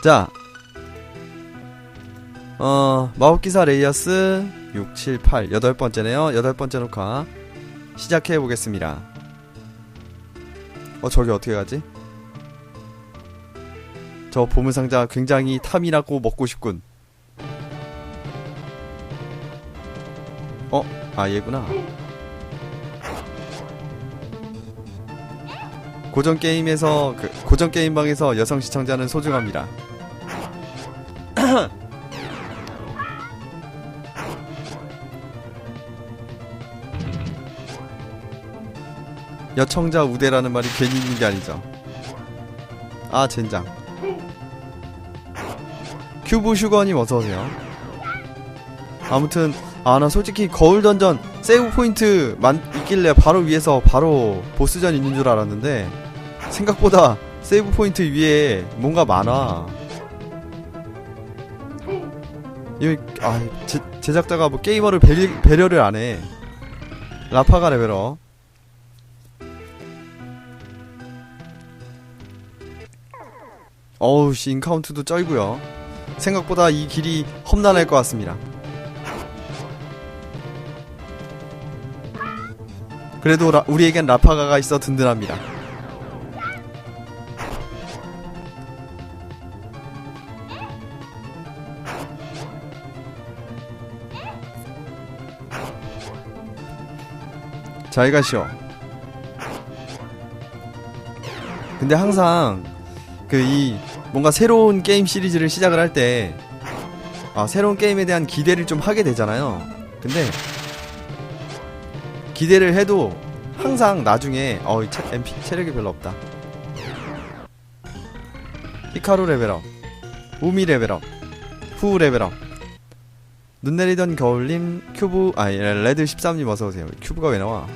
자, 마법기사 레이어스 6, 7, 8 8번째네요. 8번째 녹화 시작해보겠습니다. 저기 어떻게 가지? 저 보물상자 굉장히 탐이나고 먹고 싶군. 아 얘구나. 고전 게임방에서 여성 시청자는 소중합니다. 여청자 우대라는 말이 괜히 있는 게 아니죠. 아 젠장. 큐브 슈거님 어서오세요. 아무튼 나 솔직히 거울 던전 세이브 포인트 있길래 바로 위에서 바로 보스전 있는 줄 알았는데 생각보다 세이브 포인트 위에 뭔가 많아. 여기 제작자가 뭐 게이머를 배려를 안 해. 라파가 레벨업. 어우씨 인카운트도 쩔고요. 생각보다 이 길이 험난할 것 같습니다. 그래도 우리에겐 라파가가 있어 든든합니다. 잘 가시오. 근데 항상 뭔가 새로운 게임 시리즈를 시작을 할 때 새로운 게임에 대한 기대를 좀 하게 되잖아요. 근데 기대를 해도 항상 나중에 MP 체력이 별로 없다. 히카루 레벨업, 우미 레벨업, 후 레벨업. 눈 내리던 겨울님, 큐브 레드 13님 어서오세요. 큐브가 왜 나와?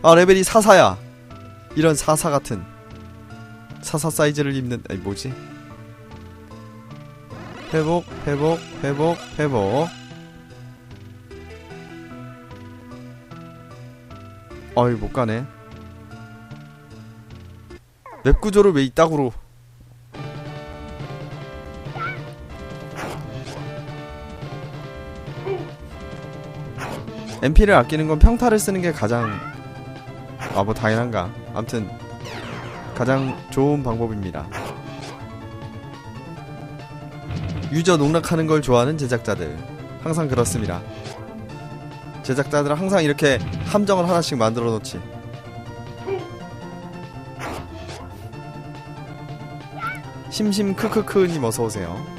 레벨이 44야. 이런 44 같은 44 사이즈를 입는 뭐지? 회복. 못가네. 맵 구조를 왜 이따구로. MP를 아끼는 건 평타를 쓰는 게 가장 뭐 당연한가. 암튼 가장 좋은 방법입니다. 유저 농락하는 걸 좋아하는 제작자들 항상 그렇습니다. 제작자들은 항상 이렇게 함정을 하나씩 만들어 놓지. 심심 크크크님 어서오세요.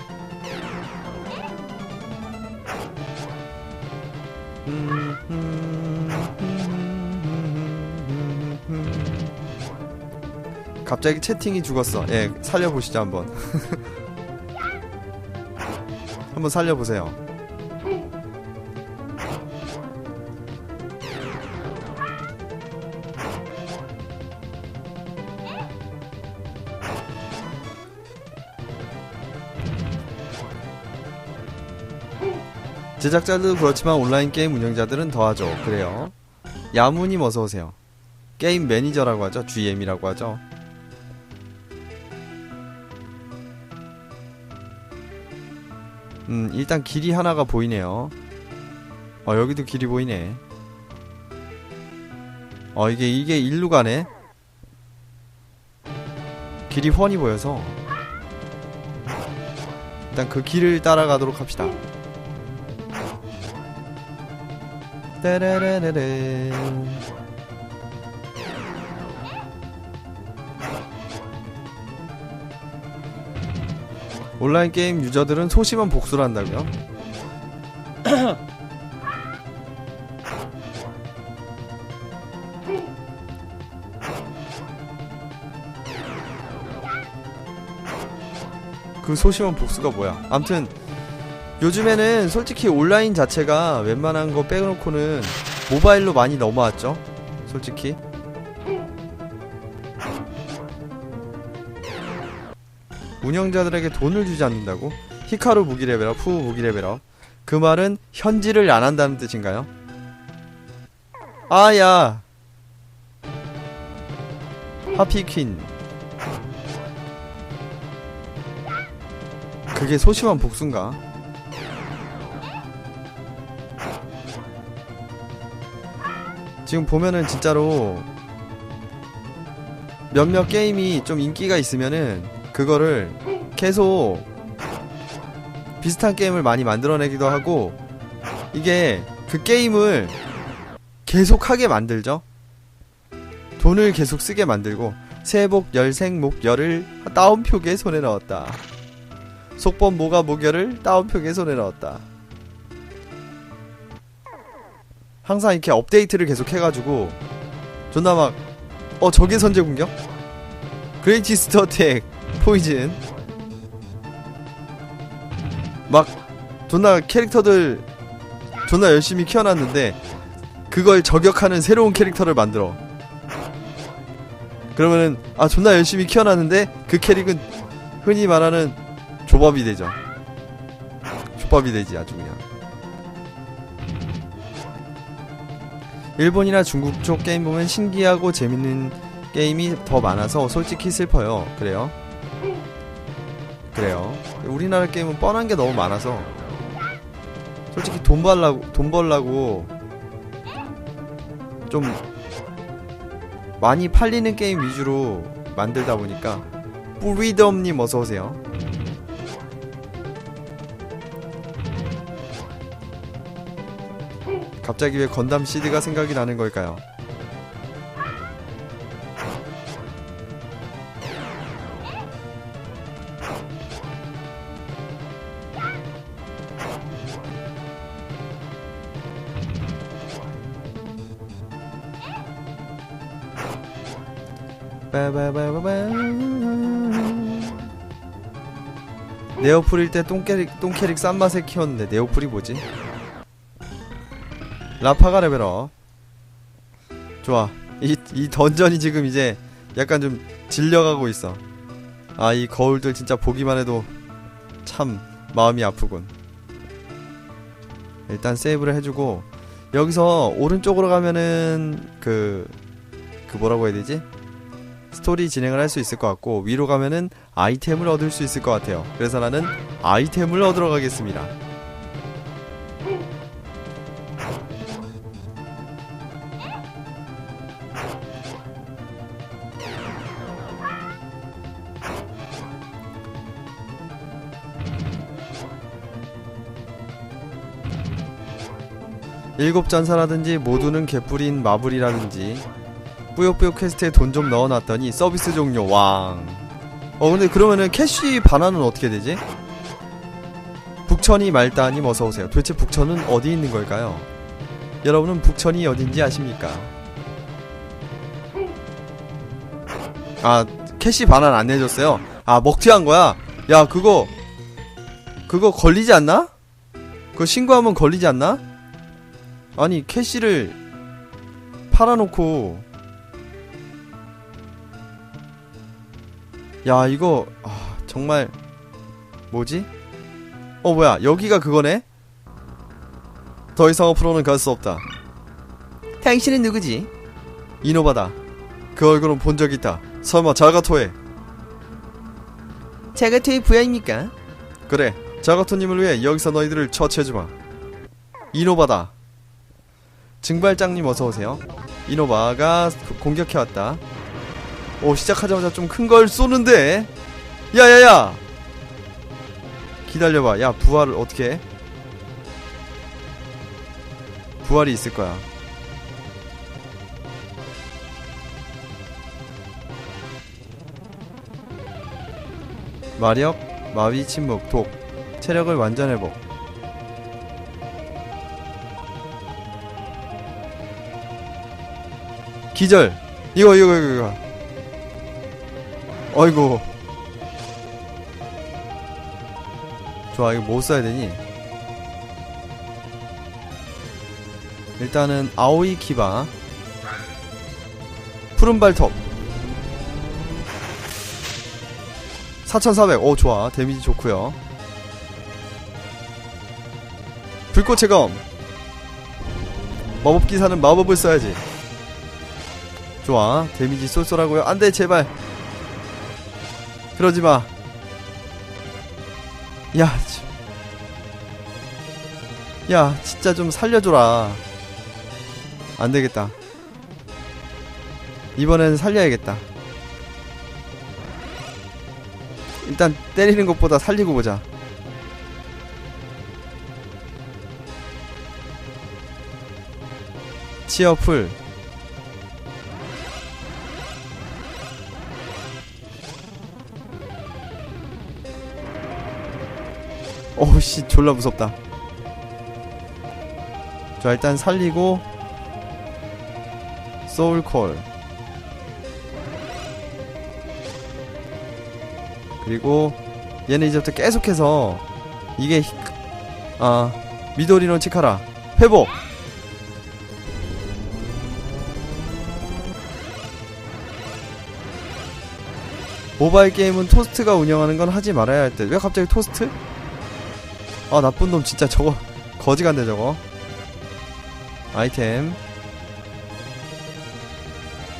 갑자기 채팅이 죽었어. 예, 살려보시죠 한번. 한번 살려보세요. 제작자들도 그렇지만 온라인 게임 운영자들은 더하죠. 그래요. 야무님 어서오세요. 게임 매니저라고 하죠. GM이라고 하죠. 일단 길이 하나가 보이네요. 여기도 길이 보이네. 이게 일로 가네. 길이 훤히 보여서 일단 그 길을 따라가도록 합시다. 따라라라라. 온라인 게임 유저들은 소심한 복수를 한다고요? 그 소심한 복수가 뭐야? 암튼 요즘에는 솔직히 온라인 자체가 웬만한 거 빼놓고는 모바일로 많이 넘어왔죠? 솔직히 운영자들에게 돈을 주지 않는다고? 히카루 무기 레벨업, 후 무기 레벨업. 그 말은 현질을 안 한다는 뜻인가요? 야 하피퀸 그게 소심한 복수인가? 지금 보면은 진짜로 몇몇 게임이 좀 인기가 있으면은 그거를 계속 비슷한 게임을 많이 만들어내기도 하고, 이게 그 게임을 계속하게 만들죠. 돈을 계속 쓰게 만들고. 세복 열생목 열을 따옴표기에 손에 넣었다. 속범 모가 목열을 따옴표기에 손에 넣었다. 항상 이렇게 업데이트를 계속 해가지고 존나 막 적의 선제 공격? 그레이티스트 어택 포이즌 막 존나 캐릭터들 존나 열심히 키워놨는데 그걸 저격하는 새로운 캐릭터를 만들어. 그러면은 존나 열심히 키워놨는데 그 캐릭은 흔히 말하는 조밥이 되죠. 조밥이 되지 아주 그냥. 일본이나 중국 쪽 게임 보면 신기하고 재밌는 게임이 더 많아서 솔직히 슬퍼요. 그래요? 우리나라 게임은 뻔한 게 너무 많아서 솔직히 돈 벌라고 좀 많이 팔리는 게임 위주로 만들다 보니까. 뿌리덤님 어서오세요. 갑자기 왜 건담 CD가 생각이 나는 걸까요? 네오풀일 때 똥캐릭 싼맛에 키웠는데 네오풀이 뭐지? 라파가 레벨업. 좋아. 이 던전이 지금 이제 약간 좀 질려가고 있어. 이 거울들 진짜 보기만 해도 참 마음이 아프군. 일단 세이브를 해주고, 여기서 오른쪽으로 가면은 그 뭐라고 해야 되지? 스토리 진행을 할 수 있을 것 같고, 위로 가면은 아이템을 얻을 수 있을 것 같아요. 그래서 나는 아이템을 얻으러 가겠습니다. 일곱 전사라든지 모두는 개뿔인 마블이라든지 뿌요뿌요 퀘스트에 돈 좀 넣어놨더니 서비스 종료. 왕. 근데 그러면은 캐시 반환은 어떻게 되지? 북천이 말따님 어서오세요. 도대체 북천은 어디 있는 걸까요? 여러분은 북천이 어딘지 아십니까? 캐시 반환 안 해줬어요. 먹튀한 거야. 야, 그거 걸리지 않나? 그거 신고하면 걸리지 않나? 아니, 캐시를 팔아놓고. 야, 이거 정말 뭐지? 뭐야, 여기가 그거네? 더 이상 앞으로는 갈 수 없다. 당신은 누구지? 이노바다. 그 얼굴은 본 적 있다. 설마 자가토에? 자가토의 부하입니까? 그래, 자가토님을 위해 여기서 너희들을 처치해주마. 이노바다. 증발장님 어서오세요. 이노바가 공격해왔다. 시작하자마자 좀 큰 걸 쏘는데. 야야야, 기다려봐. 야, 부활을 어떻게 해? 부활이 있을 거야. 마력, 마비, 침묵, 독, 체력을 완전 회복. 기절. 이거 어이구. 좋아, 이거 뭐 써야 되니? 일단은 아오이 키바, 푸른 발톱 4400. 좋아. 데미지 좋구요. 불꽃의 검. 마법기사는 마법을 써야지. 좋아. 데미지 쏠쏠하고요. 안돼, 제발 그러지마. 야, 야, 진짜 좀 살려줘라. 안되겠다. 이번에는 살려야겠다. 일단 때리는 것보다 살리고 보자. 치어풀. 오우씨, 졸라 무섭다. 자, 일단 살리고 소울콜. 그리고 얘는 이제부터 계속해서 이게 미도리노 치카라 회복. 모바일 게임은 토스트가 운영하는 건 하지 말아야 할 듯. 왜 갑자기 토스트? 아, 나쁜 놈 진짜. 저거 거지간데 저거. 아이템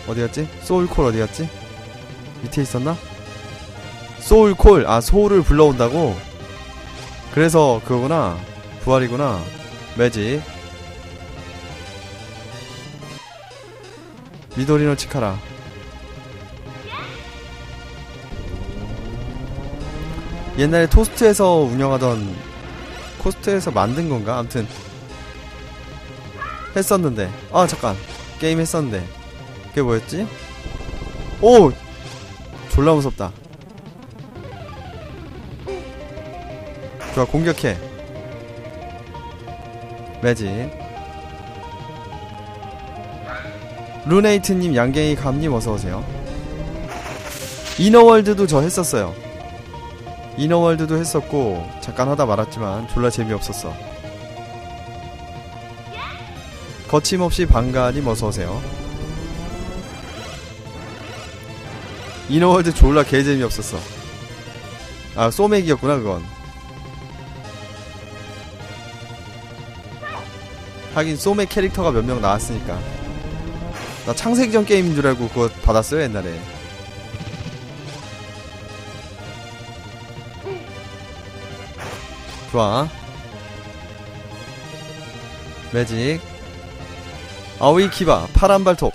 어디갔지? 소울콜 어디갔지? 밑에 있었나? 소울콜. 아, 소울을 불러온다고? 그래서 그거구나. 부활이구나. 매직. 미도리노 치카라. 옛날에 토스트에서 운영하던, 코스트에서 만든 건가? 아무튼 했었는데. 아, 잠깐. 게임 했었는데. 그게 뭐였지? 오! 졸라 무섭다. 좋아, 공격해. 매직. 루네이트님, 양갱이 감님 어서오세요. 이너월드도 저 했었어요. 이너월드도 했었고 잠깐 하다 말았지만 졸라 재미없었어. 거침없이 방가님 어서오세요. 이너월드 졸라 개재미없었어. 아, 소맥이었구나 그건. 하긴 소맥 캐릭터가 몇 명 나왔으니까. 나 창세기전 게임인 줄 알고 그거 받았어요 옛날에. 좋아. 매직. 아오이키바 파란발톱.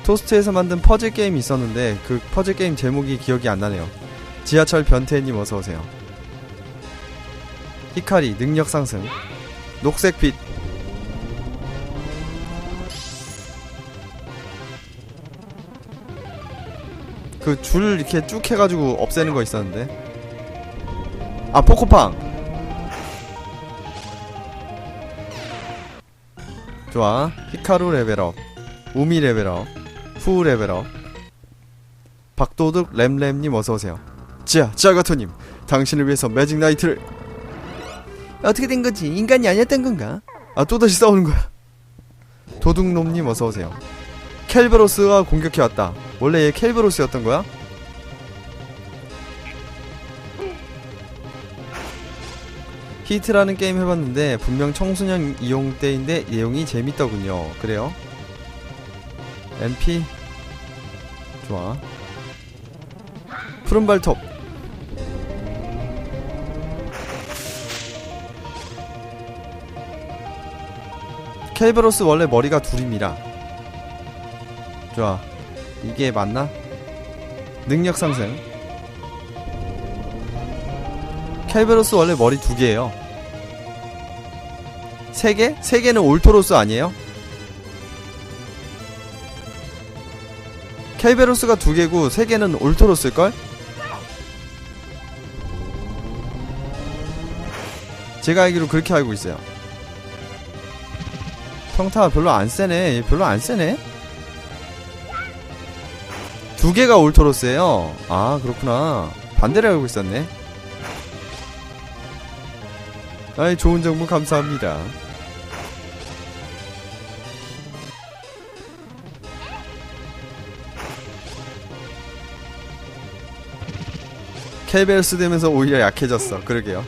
토스트에서 만든 퍼즐 게임이 있었는데 그 퍼즐 게임 제목이 기억이 안 나네요. 지하철 변태님 어서오세요. 히카리 능력 상승. 녹색빛. 그 줄 이렇게 쭉 해가지고 없애는 거 있었는데. 아, 포코팡. 좋아. 히카루 레벨업. 우미 레벨업. 후 레벨업. 박도둑 램램님 어서오세요. 지아가토님, 당신을 위해서 매직 나이트를. 어떻게 된거지? 인간이 아니었던 건가? 아, 또다시 싸우는거야. 도둑놈님 어서오세요. 켈베로스가 공격해왔다. 원래 얘 켈베로스였던거야? 히트라는 게임 해봤는데 분명 청소년 이용때인데 내용이 재밌더군요. 그래요? MP? 좋아. 푸른발톱. 켈베로스 원래 머리가 둘입니다. 좋아. 이게 맞나? 능력 상승. 켈베로스 원래 머리 2개예요. 3개? 3개는 올토로스 아니에요? 켈베로스가 2개고 3개는 올토로스일걸? 제가 알기로 그렇게 알고 있어요. 평타 별로 안 세네. 얘 별로 안 세네? 2개가 올토로스예요. 아, 그렇구나. 반대로 알고 있었네. 아이, 좋은 정보 감사합니다. 켈베로스 되면서 오히려 약해졌어. 그러게요.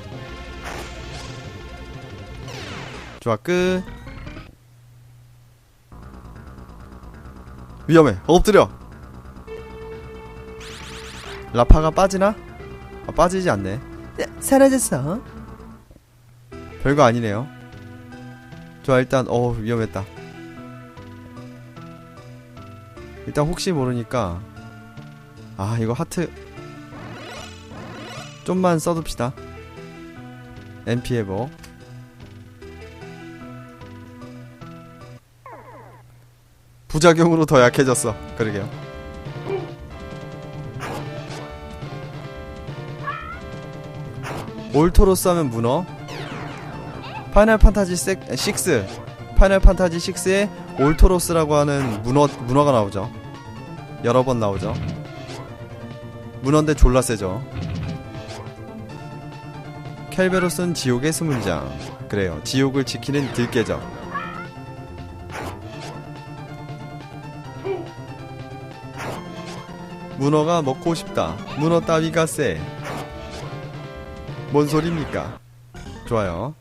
좋아, 끝. 위험해. 엎드려. 라파가 빠지나? 아, 빠지지 않네. 사라졌어. 별거 아니네요. 좋아, 일단 위험했다. 일단 혹시 모르니까 이거 하트 좀만 써둡시다. MP 회복. 부작용으로 더 약해졌어. 그러게요. 올토로스 하면 문어. 파이널 판타지 6 파이널 판타지 6에 올토로스라고 하는 문어가 나오죠. 여러 번 나오죠. 문어인데 졸라 세죠. 켈베로스는 지옥의 수문장. 그래요, 지옥을 지키는 들깨죠. 문어가 먹고 싶다. 문어 따위가 쎄. 뭔 소리입니까? 좋아요.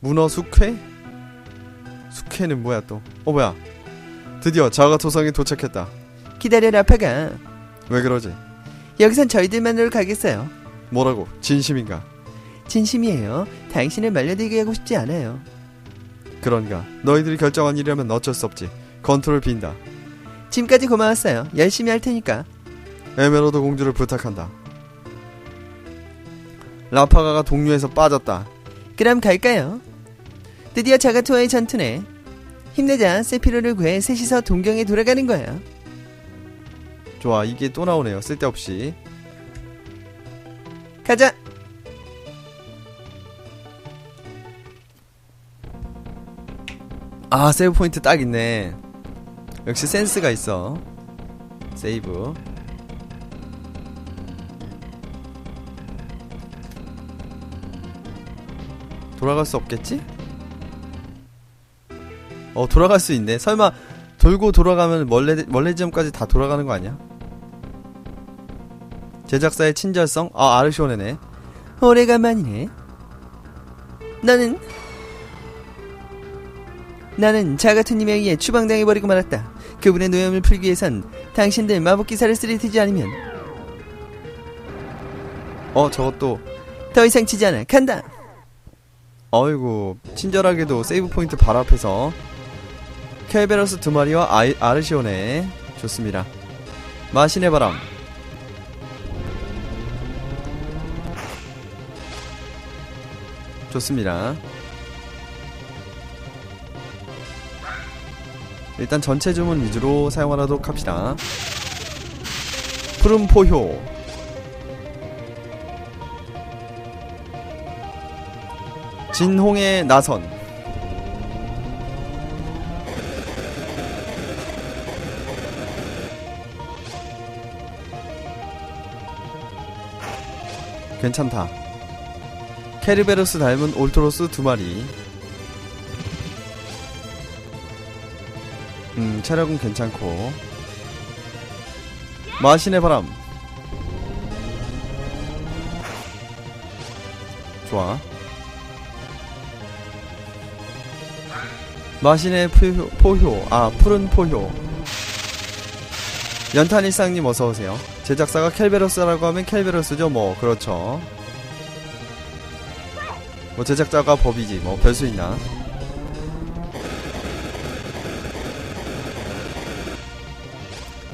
문어 숙회? 숙회는 뭐야 또? 뭐야, 드디어 자가토성이 도착했다. 기다려 라파가. 왜 그러지? 여기선 저희들만으로 가겠어요. 뭐라고? 진심인가? 진심이에요. 당신을 말려들게 하고 싶지 않아요. 그런가? 너희들이 결정한 일이라면 어쩔 수 없지. 건투를 빈다. 지금까지 고마웠어요. 열심히 할 테니까. 에메로드 공주를 부탁한다. 라파가가 동료에서 빠졌다. 그럼 갈까요? 드디어 자가토와의 전투네. 힘내자. 세피로를 구해 셋이서 동경에 돌아가는 거야. 좋아, 이게 또 나오네요. 쓸데없이. 가자. 세이브 포인트 딱 있네. 역시 센스가 있어. 세이브. 돌아갈 수 없겠지? 돌아갈 수 있네. 설마 돌고 돌아가면 멀레 지점까지 다 돌아가는 거 아니야? 제작사의 친절성? 아르시오네네. 오래간만이네. 나는 자가토님에 의해 추방당해버리고 말았다. 그분의 노염을 풀기 위해선 당신들 마법기사를 쓰리 트지 않으면. 저것도 더 이상 치지 않아. 간다. 어이구, 친절하게도 세이브 포인트 바로 앞에서 켈베로스 2마리와 아르시오네. 좋습니다. 마신의 바람. 좋습니다. 일단 전체 주문 위주로 사용하도록 합시다. 푸른 포효. 진홍의 나선. 괜찮다. 케르베로스 닮은 올토로스 2마리. 체력은 괜찮고. 마신의 바람. 좋아. 마신의 포효. 푸른 포효. 연탄일상님 어서오세요. 제작사가 켈베로스라고 하면 켈베로스죠. 그렇죠. 제작자가 법이지. 별수 있나.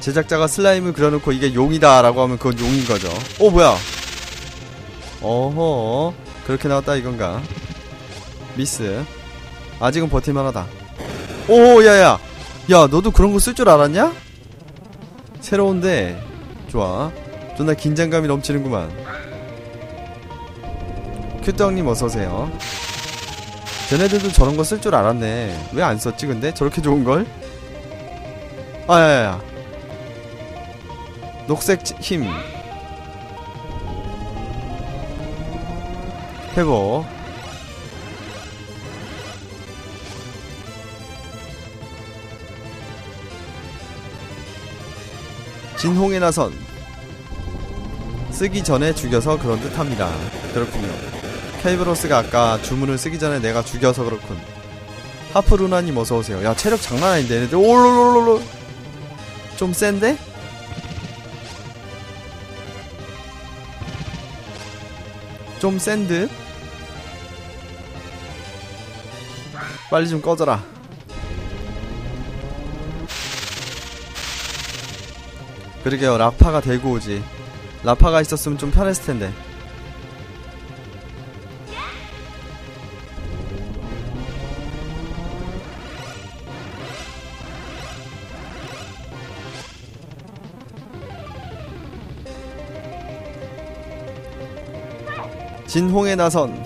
제작자가 슬라임을 그려놓고 이게 용이다 라고 하면 그건 용인거죠. 뭐야. 어허, 그렇게 나왔다 이건가. 미스. 아직은 버틸만하다. 야야, 야 너도 그런거 쓸 줄 알았냐? 새로운데 좋아. 존나 긴장감이 넘치는구만. 큐떡님 어서오세요. 쟤네들도 저런거 쓸 줄 알았네. 왜 안 썼지 근데? 저렇게 좋은걸? 야야야, 녹색 힘 회복. 진홍의 나선. 쓰기 전에 죽여서 그런 듯 합니다. 그렇군요. 켈베로스가 아까 주문을 쓰기 전에 내가 죽여서 그렇군. 하프루나님 어서오세요. 야, 체력 장난 아닌데 얘네들. 올롤롤롤 좀 센데? 좀 센 듯? 빨리 좀 꺼져라. 그러게요. 라파가 데리고 오지. 라파가 있었으면 좀 편했을 텐데. 진홍의 나선.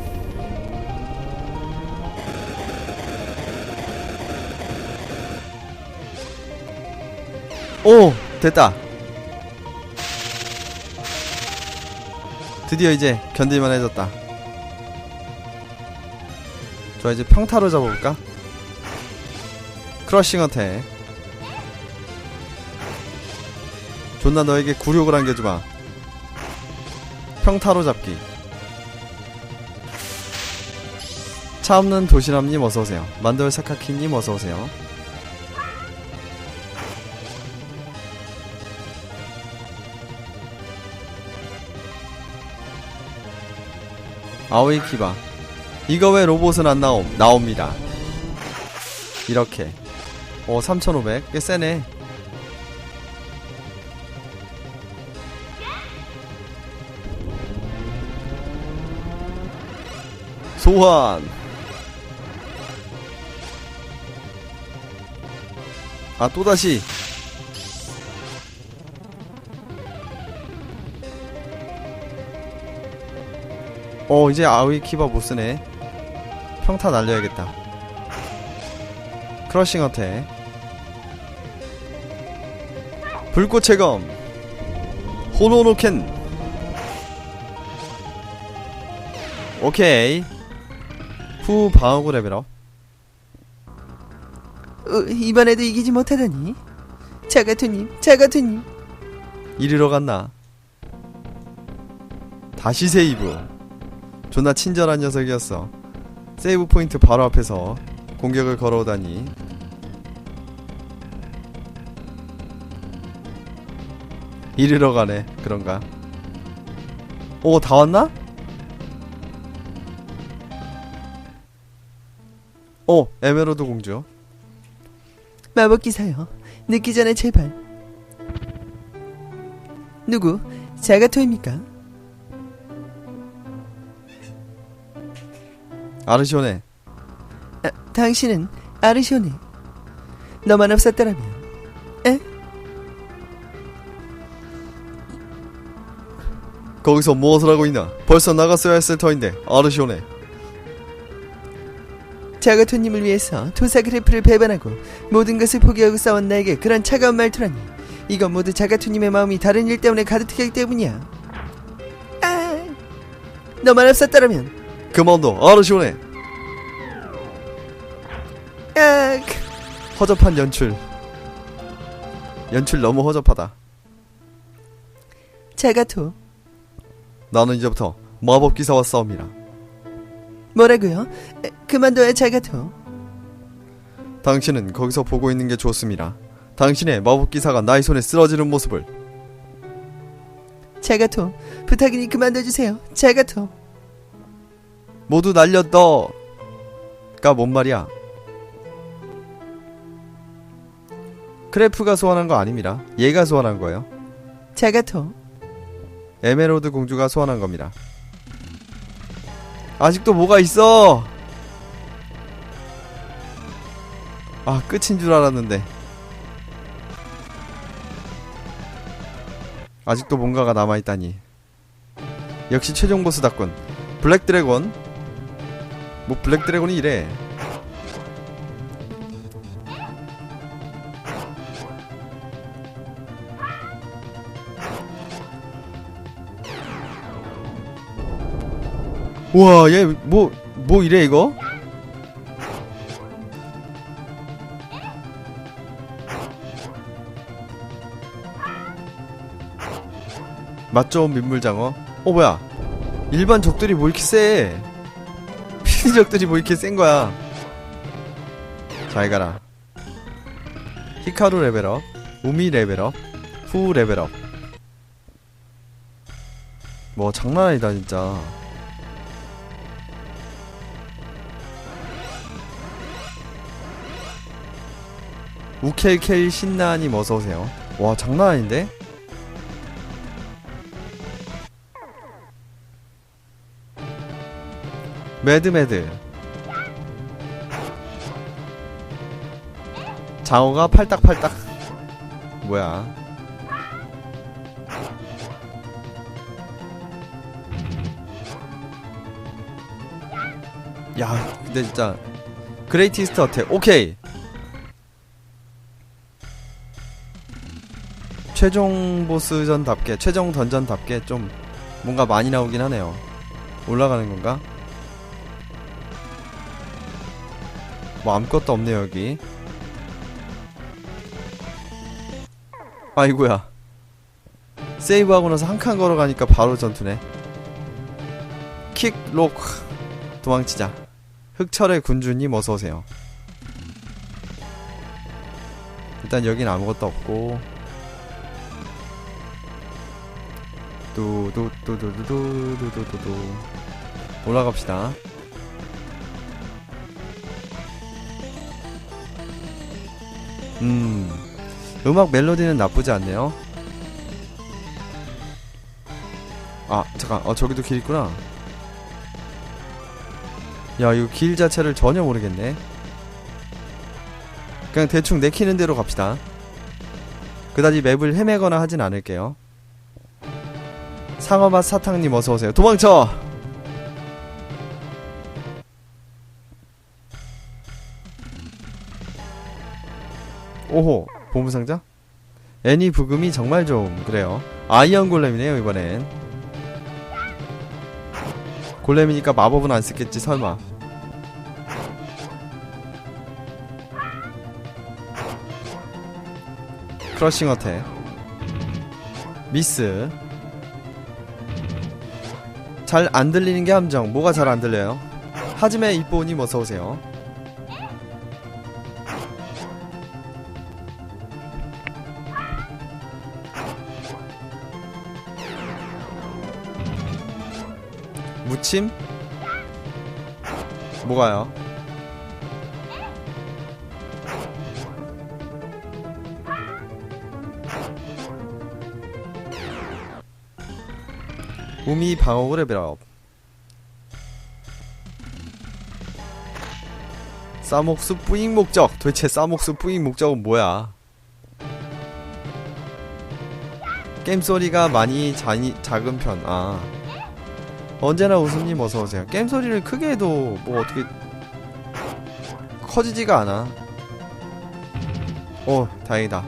오! 됐다. 드디어 이제 견딜만 해졌다. 좋아, 이제 평타로 잡아볼까? 크러싱 어택. 존나 너에게 굴욕을 안겨주마. 평타로 잡기. 차 없는 도시락님 어서오세요. 만돌 사카키님 어서오세요. 아오이 키바. 이거 왜 로봇은 안 나옴? 나옵니다. 이렇게. 3500. 꽤 세네. 소환. 아, 또다시. 이제 아오이 키바 못쓰네. 평타 날려야겠다. 크러싱 어택. 불꽃의 검. 호노노켄. 오케이. 후 방어구 레벨업. 이번에도 이기지 못하다니. 자가토님. 이리로 갔나? 다시 세이브. 존나 친절한 녀석이었어. 세이브 포인트 바로 앞에서 공격을 걸어오다니. 이리로 가네. 그런가? 오, 다 왔나? 오, 에메로드 공주. 마법기사요. 늦기 전에 제발. 누구? 자가토입니까? 아르시오네. 당신은 아르시오네. 너만 없었더라면. 에? 거기서 무엇을 하고 있나? 벌써 나갔어야 했을 터인데. 아르시오네. 자가토님을 위해서 도사 그래프를 배반하고 모든 것을 포기하고 싸운 나에게 그런 차가운 말투라니. 이건 모두 자가토님의 마음이 다른 일 때문에 가득하기 때문이야. 아, 너만 없었더라면. 그만둬, 아르시오네. 아, 허접한 연출. 연출 너무 허접하다. 자가토. 나는 이제부터 마법기사와 싸웁니다. 뭐라고요? 그만둬요, 자가토. 당신은 거기서 보고 있는 게 좋습니다. 당신의 마법기사가 나의 손에 쓰러지는 모습을. 자가토, 부탁이니 그만둬주세요. 자가토. 모두 날렸더. 가 뭔 말이야? 크래프가 소환한 거 아닙니다. 얘가 소환한 거예요. 자가토. 에메로드 공주가 소환한 겁니다. 아직도 뭐가 있어. 아, 끝인 줄 알았는데 아직도 뭔가가 남아있다니. 역시 최종 보스답군. 블랙 드래곤. 뭐 블랙 드래곤이 이래. 우와, 얘 뭐 이래 이거? 맛 좋은 민물장어. 뭐야, 일반 적들이 뭐 이렇게 세? 피디 적들이 뭐 이렇게 센 거야. 잘 가라. 히카루 레벨업, 우미 레벨업, 후 레벨업. 뭐 장난 아니다 진짜. 우켈켈 신나님 어서오세요. 와 장난 아닌데? 매드매드 장어가 팔딱팔딱. 뭐야? 야 근데 진짜 그레이티스트 어택 오케이. 최종 보스전답게 최종 던전답게 좀 뭔가 많이 나오긴 하네요. 올라가는 건가? 뭐 아무것도 없네 여기. 아이고야. 세이브하고 나서 한 칸 걸어가니까 바로 전투네. 킥, 록. 도망치자. 흑철의 군주님 어서오세요. 일단 여긴 아무것도 없고. 뚜뚜뚜뚜뚜뚜뚜뚜뚜 올라갑시다. 음악 멜로디는 나쁘지 않네요. 아 잠깐 저기도 길 있구나. 야 이거 길 자체를 전혀 모르겠네. 그냥 대충 내키는 대로 갑시다. 그다지 맵을 헤매거나 하진 않을게요. 상어맛 사탕님 어서오세요. 도망쳐! 오호 보물상자? 애니 부금이 정말 좀 그래요. 아이언 골렘이네요 이번엔. 골렘이니까 마법은 안 쓰겠지 설마. 크러싱 어택 미스. 잘 안들리는 게 함정. 뭐가 잘 안들려요? 하지메 이뽀님 어서오세요. 무침? 뭐가요? 우미 방어구 레벨업. 싸목수 뿌잉 목적. 도대체 싸목수 뿌잉 목적은 뭐야? 게임 소리가 많이 작은 편. 아 언제나 웃음님 어서오세요. 게임 소리를 크게 해도 뭐 어떻게 커지지가 않아. 오 다행이다.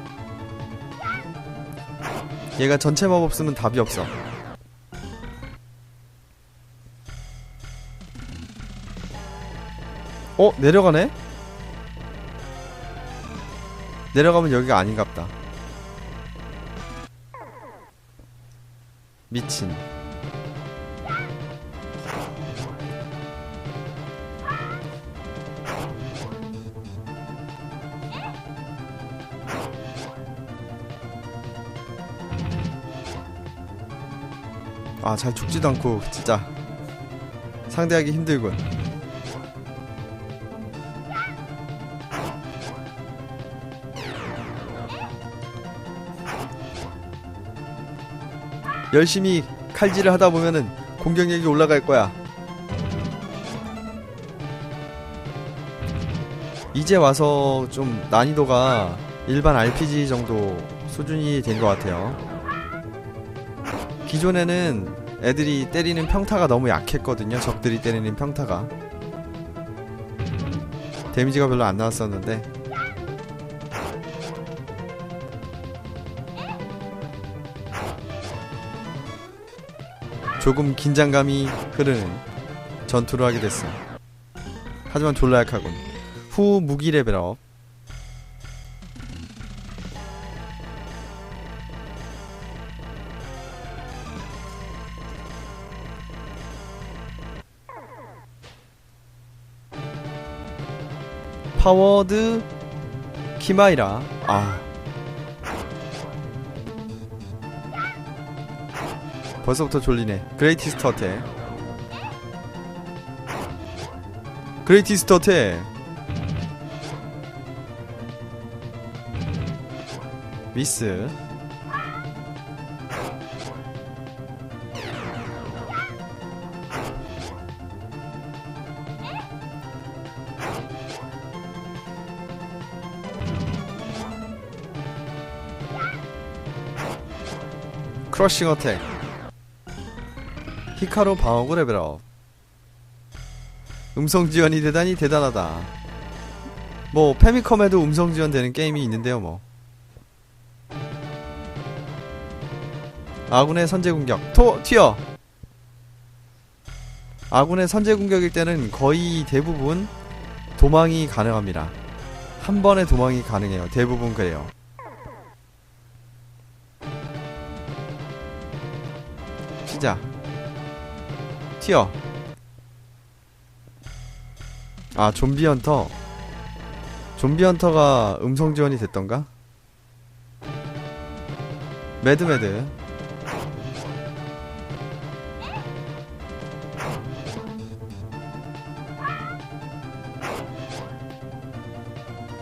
얘가 전체 마법 쓰면 답이 없어. 내려가네? 내려가면 여기가 아닌갑다. 미친. 아, 잘 죽지도 않고 진짜 상대하기 힘들군. 열심히 칼질을 하다 보면은 공격력이 올라갈 거야. 이제 와서 좀 난이도가 일반 RPG 정도 수준이 된 것 같아요. 기존에는 애들이 때리는 평타가 너무 약했거든요. 적들이 때리는 평타가 데미지가 별로 안 나왔었는데 조금 긴장감이 흐르는 전투를 하게 됐어. 하지만 졸라 약하군. 후 무기 레벨업. 파워드 키마이라. 아 벌써부터 졸리네. 그레이티스트 어택. 그레이티스트 어택. 미스. 크러싱 어택. 히카루 방어구 레벨업. 음성 지원이 대단히 대단하다. 뭐 페미컴에도 음성 지원되는 게임이 있는데요 뭐. 아군의 선제 공격 튀어. 아군의 선제 공격일 때는 거의 대부분 도망이 가능합니다. 한 번에 도망이 가능해요. 대부분 그래요. 시작. 튀어. 아, 좀비 헌터. 좀비 헌터가 음성 지원이 됐던가? 매드.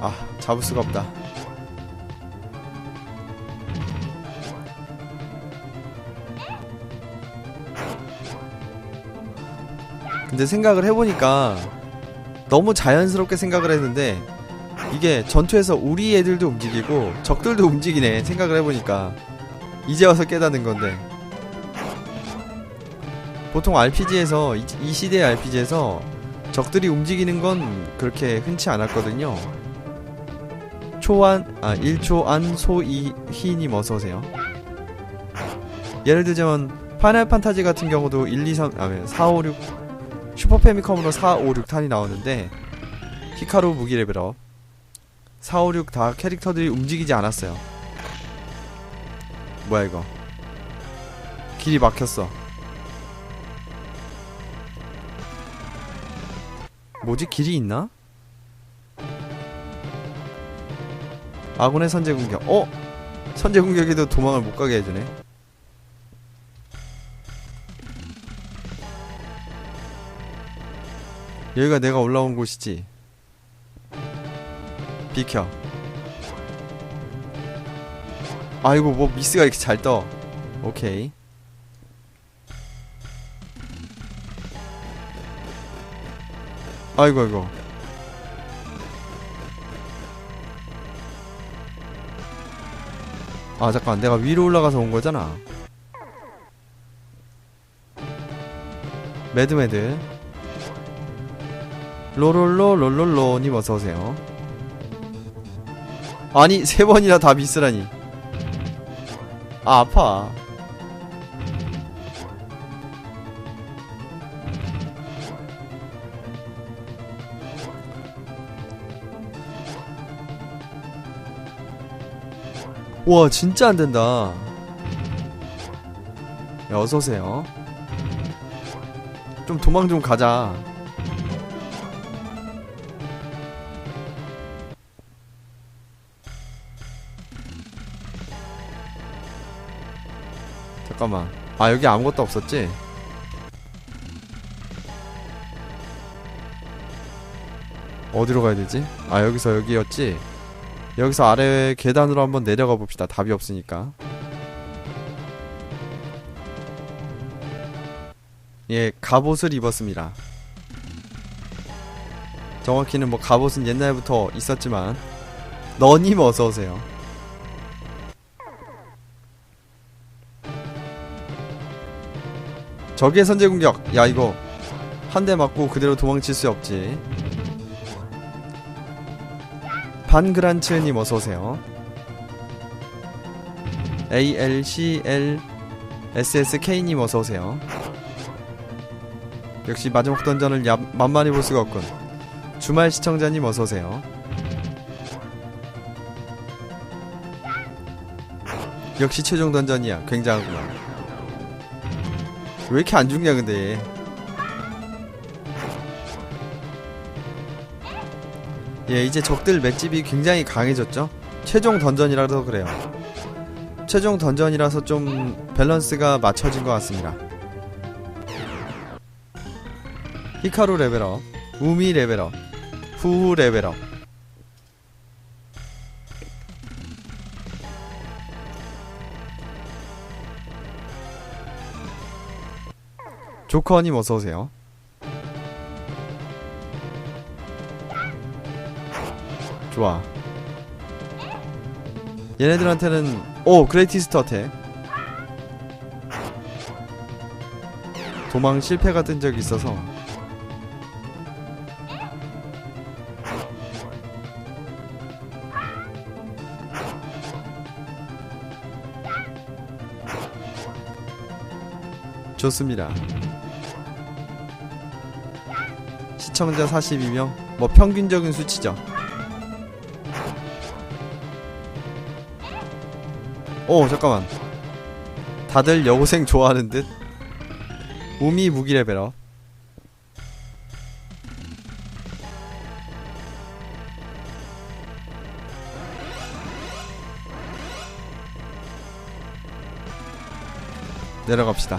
아, 잡을 수가 없다. 근데 생각을 해보니까 너무 자연스럽게 생각을 했는데 이게 전투에서 우리 애들도 움직이고 적들도 움직이네. 생각을 해보니까 이제 와서 깨닫는 건데, 보통 RPG에서 이 시대의 RPG에서 적들이 움직이는 건 그렇게 흔치 않았거든요. 1초안 소희님 어서오세요. 예를 들자면 파이널 판타지 같은 경우도 1, 2, 3, 4, 5, 6 슈퍼 패미컴으로 4, 5, 6탄이 나오는데 히카루 무기 레벨업 4, 5, 6 다 캐릭터들이 움직이지 않았어요. 뭐야 이거. 길이 막혔어. 뭐지? 길이 있나? 아군의 선제 공격. 선제 공격에도 도망을 못 가게 해주네. 여기가 내가 올라온 곳이지. 비켜. 아이고, 뭐 미스가 이렇게 잘 떠. 오케이. 아이고. 아, 잠깐. 내가 위로 올라가서 온 거잖아. 매드. 롤롤로님 어서오세요. 아니, 3번이나 다 미스라니. 아, 아파. 와, 진짜 안된다. 야, 어서오세요. 좀 도망 좀 가자. 잠깐만. 아, 여기 아무것도 없었지? 어디로 가야 되지? 아, 여기서 여기였지? 여기서 아래 계단으로 한번 내려가 봅시다. 답이 없으니까. 예, 갑옷을 입었습니다. 정확히는 뭐 갑옷은 옛날부터 있었지만. 너님 어서오세요. 적의 선제 공격. 야, 이거 한 대 맞고 그대로 도망칠 수 없지. 반그란츠님 어서오세요. ALCLSSK님 어서오세요. 역시 마지막 던전을 만만히 볼 수가 없군. 주말 시청자님 어서오세요. 역시 최종 던전이야. 굉장하구만. 왜 이렇게 안 죽냐 근데. 예, 이제 적들 맷집이 굉장히 강해졌죠. 최종 던전이라서 그래요. 최종 던전이라서 좀 밸런스가 맞춰진 것 같습니다. 히카루 레벨업, 우미 레벨업, 후후 레벨업. 조커님 어서오세요. 좋아. 얘네들한테는 오 그레이티스트 어택. 도망 실패가 뜬 적이 있어서 좋습니다. 시청자 42명 뭐 평균적인 수치죠. 오 잠깐만, 다들 여고생 좋아하는 듯. 우미 무기 레벨업. 내려갑시다.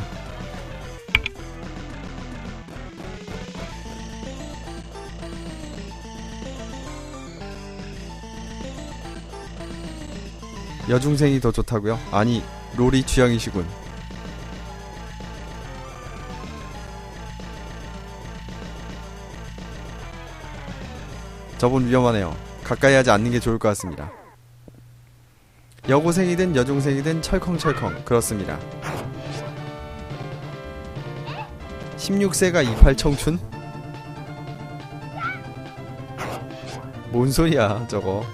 여중생이 더 좋다고요? 아니 롤이 취향이시군. 저분 위험하네요. 가까이 하지 않는 게 좋을 것 같습니다. 여고생이든 여중생이든 철컹철컹 그렇습니다. 16세가 28 청춘? 뭔 소리야 저거.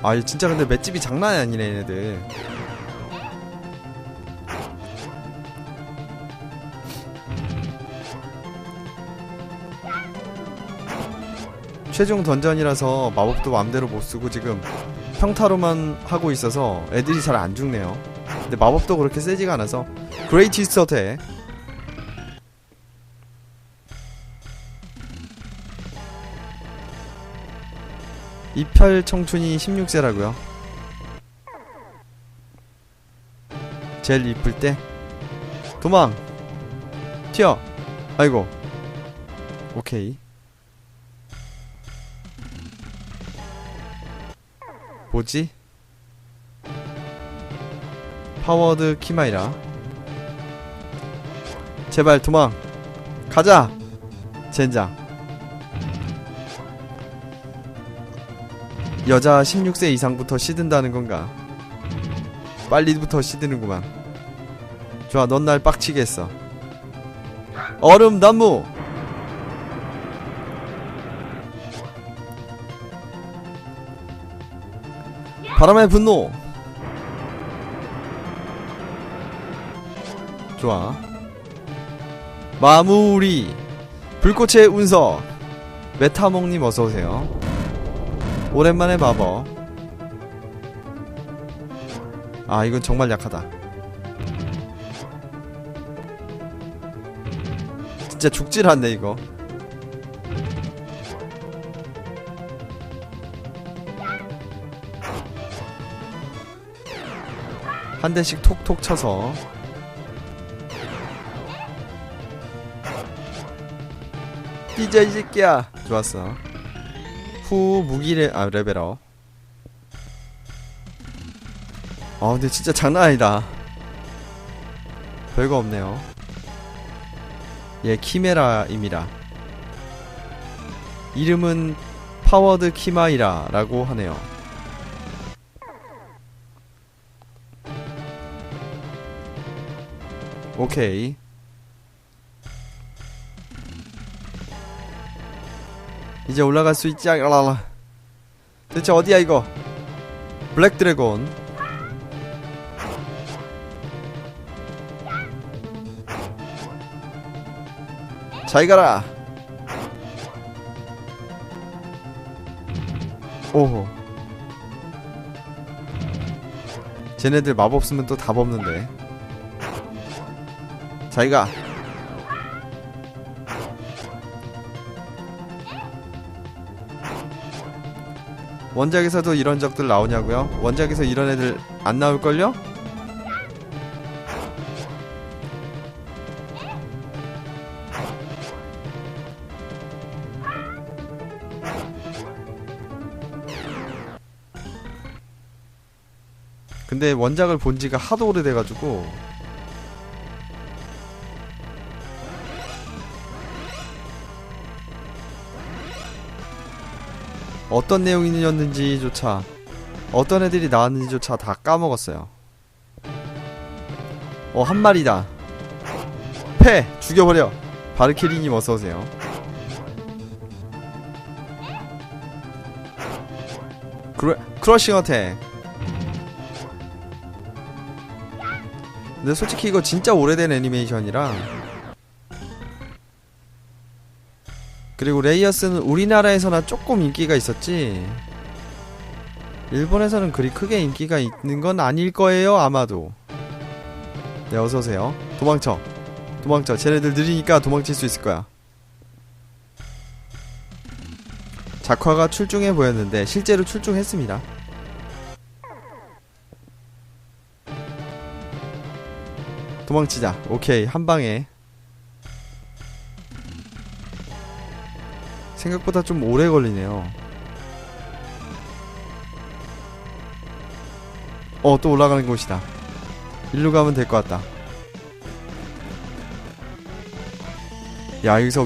아 진짜 근데 맷집이 장난이 아니네 얘네들. 최종 던전이라서 마법도 맘대로 못쓰고 지금 평타로만 하고 있어서 애들이 잘 안 죽네요. 근데 마법도 그렇게 세지가 않아서. 그레이티스트 어택. 이별 청춘이 16세라고요. 제일 이쁠 때 도망 튀어. 아이고 오케이. 뭐지? 파워드 키마이라. 제발 도망 가자. 젠장. 여자 16세 이상부터 시든다는 건가? 빨리부터 시드는구만. 좋아, 넌 날 빡치게 했어. 얼음 나무! 바람의 분노! 좋아. 마무리! 불꽃의 운석! 메타몽님 어서오세요. 오랜만에 마법. 아 이건 정말 약하다. 진짜 죽질 않네 이거. 한 대씩 톡톡 쳐서. 뛰자 이 새끼야. 좋았어. 후 무기를 레벨업. 아 근데 진짜 장난 아니다. 별거 없네요. 얘 키메라입니다. 이름은 파워드 키마이라 라고 하네요. 오케이. 이제 올라갈 수 있지. 대체 어디야 이거. 블랙 드래곤. 잘 가라. 오호. 쟤네들 마법 쓰면 또 답 없는데. 잘 가. 원작에서도 이런 적들 나오냐고요? 원작에서 이런 애들 안 나올걸요? 근데 원작을 본 지가 하도 오래돼가지고 어떤 내용이었는지조차 어떤 애들이 나왔는지조차 다 까먹었어요. 한 마리다. 패! 죽여버려. 바르케리님 어서오세요. 크러싱 어택. 근데 솔직히 이거 진짜 오래된 애니메이션이라, 그리고 레이어스는 우리나라에서나 조금 인기가 있었지 일본에서는 그리 크게 인기가 있는 건 아닐 거예요 아마도. 네, 어서오세요. 도망쳐. 쟤네들 느리니까 도망칠 수 있을 거야. 작화가 출중해 보였는데 실제로 출중했습니다. 도망치자. 오케이, 한방에. 생각보다 좀 오래 걸리네요. 또 올라가는 곳이다. 일로 가면 될 것 같다. 야, 여기서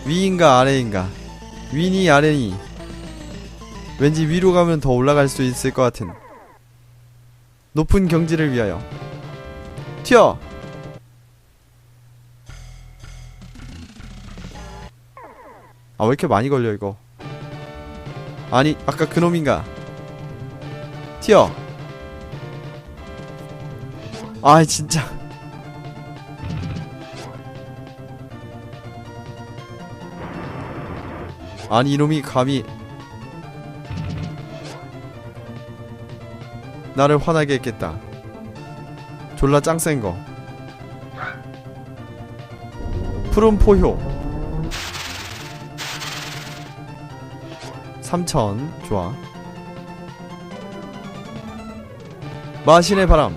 위인가 아래인가? 위니 아래니. 왠지 위로 가면 더 올라갈 수 있을 것 같은 높은 경지를 위하여 튀어! 왜 이렇게 많이 걸려 이거. 아니, 아까 그놈인가? 튀어! 진짜. 아니, 이놈이 감히 나를 화나게 했겠다. 졸라 짱센거. 푸른 포효 3000. 좋아. 마신의 바람.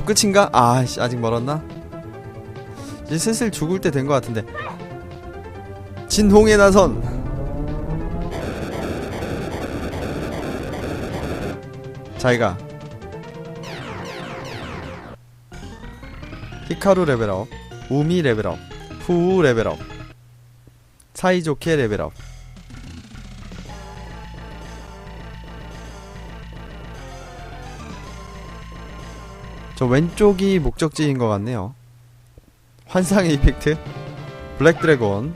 끝인가? 아직 멀었나? 이제 슬슬 죽을 때 된 것 같은데. 진홍의 나선. 자기가 히카루 레벨업, 우미 레벨업, 후 레벨업, 사이좋게 레벨업. 저 왼쪽이 목적지인 것 같네요. 환상의 이펙트, 블랙 드래곤.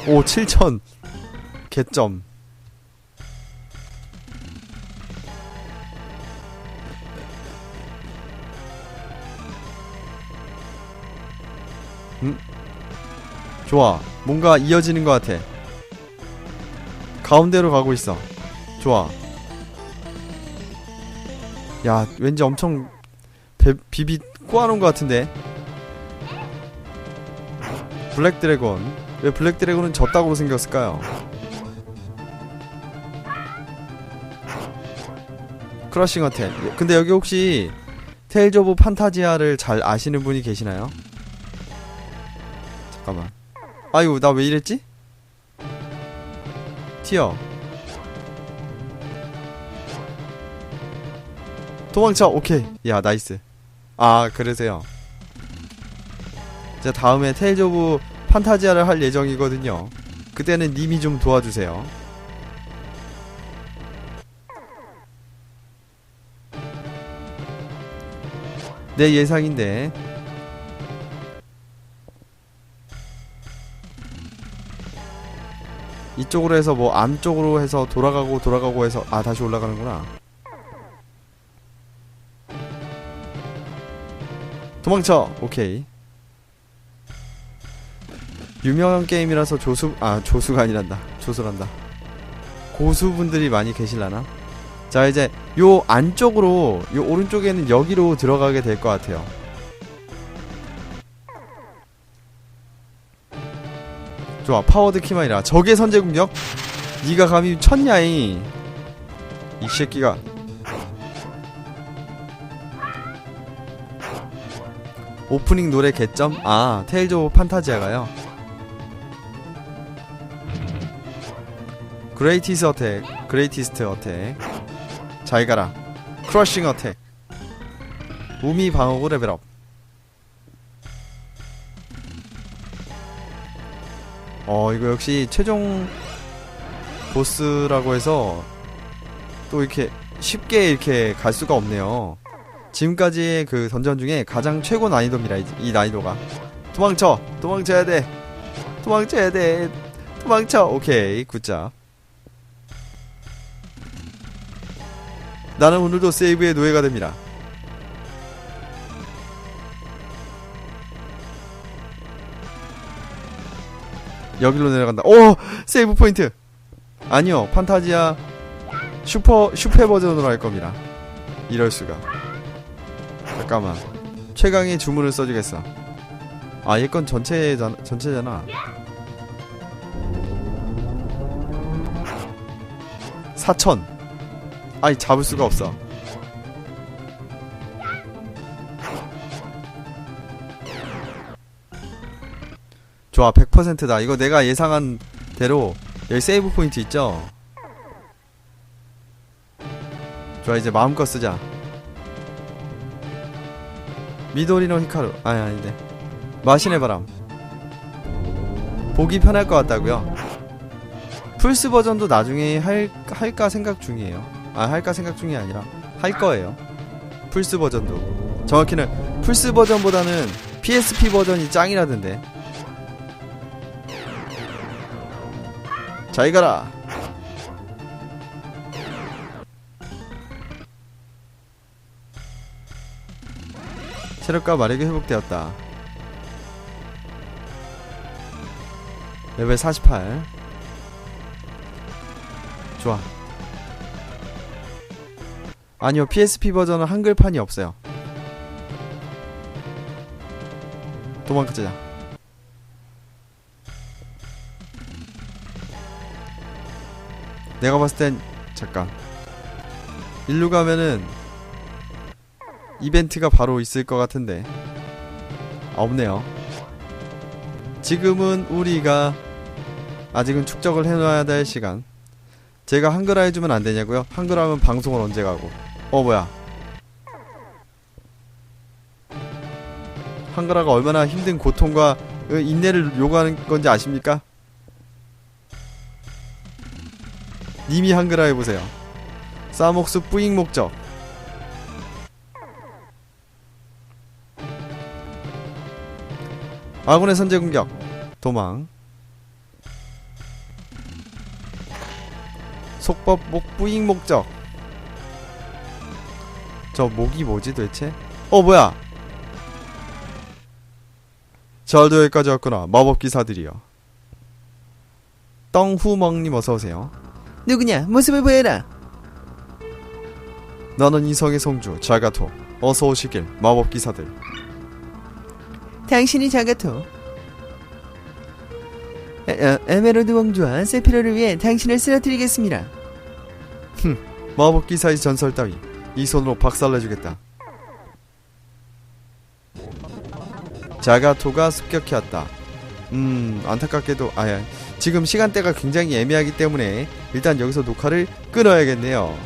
오, 7000 개점. 좋아. 뭔가 이어지는 것 같아. 가운데로 가고 있어. 좋아. 야, 왠지 엄청 비비 꼬아놓은 것 같은데. 블랙 드래곤. 왜 블랙 드래곤은 졌다고 생겼을까요? 크러싱 어택. 근데 여기 혹시 테일즈 오브 판타지아를 잘 아시는 분이 계시나요? 잠깐만. 아이고, 나 왜 이랬지? 튀어. 도망쳐. 오케이. 야, 나이스. 그러세요. 제가 다음에 테일즈 오브 판타지아를 할 예정이거든요. 그때는 님이 좀 도와주세요. 내 예상인데. 이쪽으로 해서 뭐 안쪽으로 해서 돌아가고 해서 다시 올라가는구나. 도망쳐. 오케이. 유명한 게임이라서 조수가 아니란다. 조수란다. 고수분들이 많이 계실라나? 자, 이제 요 안쪽으로, 요 오른쪽에는 여기로 들어가게 될 것 같아요. 좋아. 파워드 키마이라. 적의 선제 공격? 니가 감히 쳤냐이. 이 새끼가. 오프닝 노래 개점? 아, 테일즈 오브 판타지아가요. 그레이티스트 어택. 잘 가라. 크러싱 어택. 우미 방어구 레벨업. 이거 역시 최종 보스라고 해서 또 이렇게 쉽게 이렇게 갈 수가 없네요. 지금까지의 그 던전 중에 가장 최고 난이도입니다. 이 난이도가. 도망쳐야 돼. 도망쳐. 오케이, 굿잡. 나는 오늘도 세이브의 노예가 됩니다. 여기로 내려간다. 오! 세이브 포인트! 아니요, 판타지아 슈퍼 버전으로 할 겁니다. 이럴수가. 잠깐만. 최강의 주문을 써주겠어. 아, 얘 건 전체잖아. 4,000. 아이, 잡을 수가 없어. 좋아, 100%다. 이거 내가 예상한 대로 여기 세이브 포인트 있죠? 좋아, 이제 마음껏 쓰자. 미도리노 히카루. 아닌데. 마신의 바람. 보기 편할 것 같다고요? 플스 버전도 나중에 할까 생각 중이에요. 할까 생각 중이 아니라 할 거예요. 플스 버전도. 정확히는 플스 버전보다는 PSP 버전이 짱이라던데. 잘 가라. 체력과 마력이 회복되었다. 레벨 48. 좋아. 아니요, PSP 버전은 한글판이 없어요. 도망가자. 내가 봤을 땐 잠깐, 일로 가면은 이벤트가 바로 있을 것 같은데 없네요. 지금은 우리가 아직은 축적을 해놔야 될 시간. 제가 한글화 해주면 안 되냐고요? 한글화 하면 방송을 언제 가고. 뭐야, 한글화가 얼마나 힘든 고통과 인내를 요구하는 건지 아십니까? 님이 한글화 해보세요. 싸목수 뿌잉 목적. 아군의 선제 공격. 도망. 속법 목 뿌잉 목적. 저 목이 뭐지 도대체? 뭐야, 저도 여기까지 왔구나. 마법기사들이여. 떵후멍님 어서오세요. 누구냐? 모습을 보여라. 나는 이성의 성주 자가토. 어서오시길 마법기사들. 당신이 자가토. 에메랄드 왕주와 세피로를 위해 당신을 쓰러뜨리겠습니다. 마법기사의 전설 따위 이 손으로 박살내주겠다. 자가토가 습격해왔다. 안타깝게도 지금 시간대가 굉장히 애매하기 때문에 일단 여기서 녹화를 끊어야겠네요.